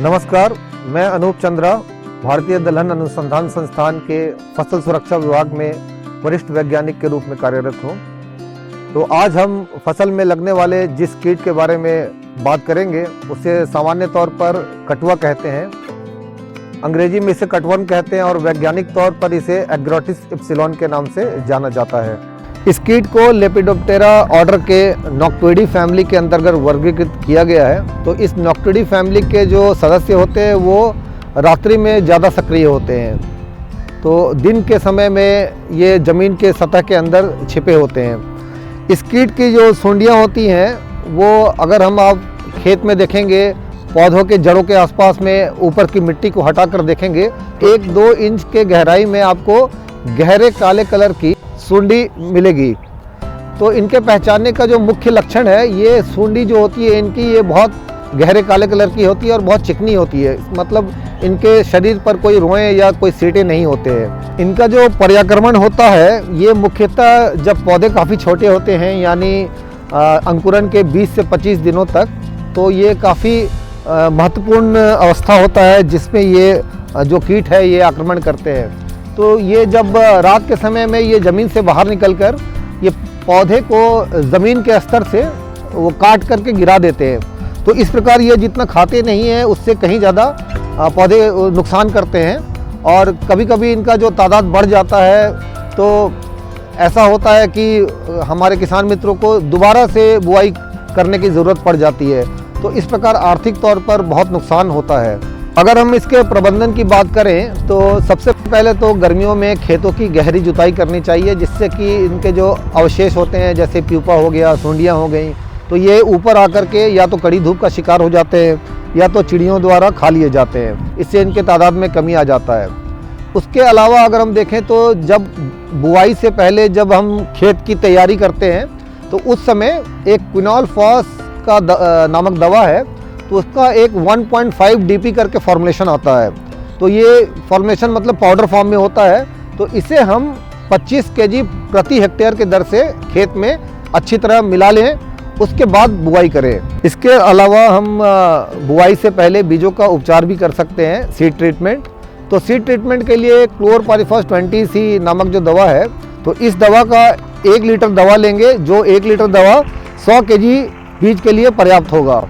नमस्कार, मैं अनूप चंद्रा भारतीय दलहन अनुसंधान संस्थान के फसल सुरक्षा विभाग में वरिष्ठ वैज्ञानिक के रूप में कार्यरत हूँ। तो आज हम फसल में लगने वाले जिस कीट के बारे में बात करेंगे उसे सामान्य तौर पर कटुआ कहते हैं। अंग्रेजी में इसे कटवर्म कहते हैं और वैज्ञानिक तौर पर इसे एग्रोटिस इप्सिलॉन के नाम से जाना जाता है। इस कीट को लेपिडोप्टेरा ऑर्डर के नॉक्टिडी फैमिली के अंतर्गत वर्गीकृत किया गया है। तो इस नॉक्टिडी फैमिली के जो सदस्य होते हैं वो रात्रि में ज़्यादा सक्रिय होते हैं, तो दिन के समय में ये ज़मीन के सतह के अंदर छिपे होते हैं। इस कीट की जो सूंडियाँ होती हैं वो अगर आप खेत में देखेंगे, पौधों के जड़ों के आसपास में ऊपर की मिट्टी को हटाकर देखेंगे, 1-2 इंच के गहराई में आपको गहरे काले कलर की सूंडी मिलेगी। तो इनके पहचानने का जो मुख्य लक्षण है, ये सूंडी जो होती है इनकी, ये बहुत गहरे काले कलर की होती है और बहुत चिकनी होती है। मतलब इनके शरीर पर कोई रोएं या कोई सीटे नहीं होते हैं। इनका जो पर्याक्रमण होता है ये मुख्यतः जब पौधे काफ़ी छोटे होते हैं, यानी अंकुरण के 20 से 25 दिनों तक, तो ये काफ़ी महत्वपूर्ण अवस्था होता है जिसमें ये जो कीट है ये आक्रमण करते हैं। तो ये जब रात के समय में ये ज़मीन से बाहर निकलकर ये पौधे को ज़मीन के स्तर से वो काट करके गिरा देते हैं। तो इस प्रकार ये जितना खाते नहीं हैं उससे कहीं ज़्यादा पौधे नुकसान करते हैं और कभी कभी इनका जो तादाद बढ़ जाता है तो ऐसा होता है कि हमारे किसान मित्रों को दोबारा से बुआई करने की ज़रूरत पड़ जाती है। तो इस प्रकार आर्थिक तौर पर बहुत नुकसान होता है। अगर हम इसके प्रबंधन की बात करें तो सबसे पहले तो गर्मियों में खेतों की गहरी जुताई करनी चाहिए, जिससे कि इनके जो अवशेष होते हैं जैसे प्यूपा हो गया, सूंडियाँ हो गई, तो ये ऊपर आकर के या तो कड़ी धूप का शिकार हो जाते हैं या तो चिड़ियों द्वारा खा लिए जाते हैं। इससे इनके तादाद में कमी आ जाता है। उसके अलावा अगर हम देखें तो जब बुआई से पहले जब हम खेत की तैयारी करते हैं तो उस समय एक क्विनॉल फॉस का नामक दवा है, तो उसका एक 1.5 DP करके फॉर्मुलेशन आता है। तो ये फॉर्मुलेशन मतलब पाउडर फॉर्म में होता है। तो इसे हम 25 kg प्रति हेक्टेयर के दर से खेत में अच्छी तरह मिला लें, उसके बाद बुआई करें। इसके अलावा हम बुआई से पहले बीजों का उपचार भी कर सकते हैं, सीड ट्रीटमेंट। तो सीड ट्रीटमेंट के लिए क्लोरपाइरिफॉस 20C नामक जो दवा है, तो इस दवा का 1 लीटर दवा लेंगे, जो 1 लीटर दवा 100 kg बीज के लिए पर्याप्त होगा।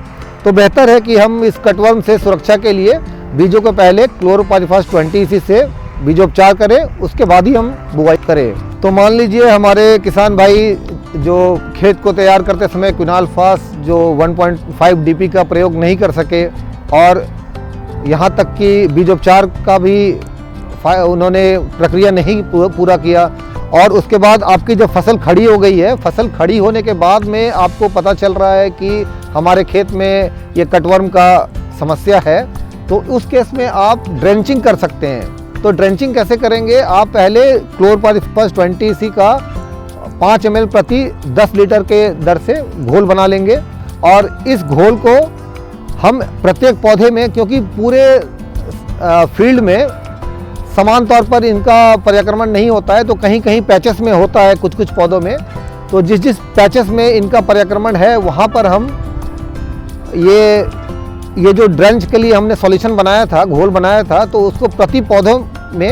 तो बेहतर है कि हम इस कटवर्म से सुरक्षा के लिए बीजों को पहले क्लोरपाइरिफॉस 20C से बीजोपचार करें, उसके बाद ही हम बुआई करें। तो मान लीजिए हमारे किसान भाई जो खेत को तैयार करते समय क्विनॉल फॉस जो 1.5 DP का प्रयोग नहीं कर सके और यहाँ तक कि बीजोपचार का भी उन्होंने प्रक्रिया नहीं पूरा किया, और उसके बाद आपकी जब फसल खड़ी हो गई है, फसल खड़ी होने के बाद में आपको पता चल रहा है कि हमारे खेत में ये कटवर्म का समस्या है, तो उस केस में आप ड्रेंचिंग कर सकते हैं। तो ड्रेंचिंग कैसे करेंगे? आप पहले क्लोरपाइरिफॉस 20C का 5 ml प्रति 10 लीटर के दर से घोल बना लेंगे, और इस घोल को हम प्रत्येक पौधे में, क्योंकि पूरे फील्ड में समान तौर पर इनका पर्याक्रमण नहीं होता है, तो कहीं कहीं पैचेस में होता है कुछ कुछ पौधों में, तो जिस पैचेस में इनका पर्याक्रमण है वहाँ पर हम ये जो ड्रेंच के लिए हमने सॉल्यूशन बनाया था, घोल बनाया था, तो उसको प्रति पौधों में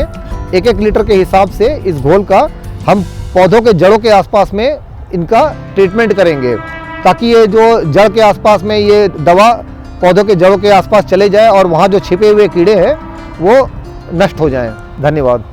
1-1 लीटर के हिसाब से इस घोल का हम पौधों के जड़ों के आसपास में इनका ट्रीटमेंट करेंगे, ताकि ये जो जड़ के आसपास में ये दवा पौधों के जड़ों के आसपास चले जाए और वहाँ जो छिपे हुए कीड़े हैं वो नष्ट हो जाएं। धन्यवाद।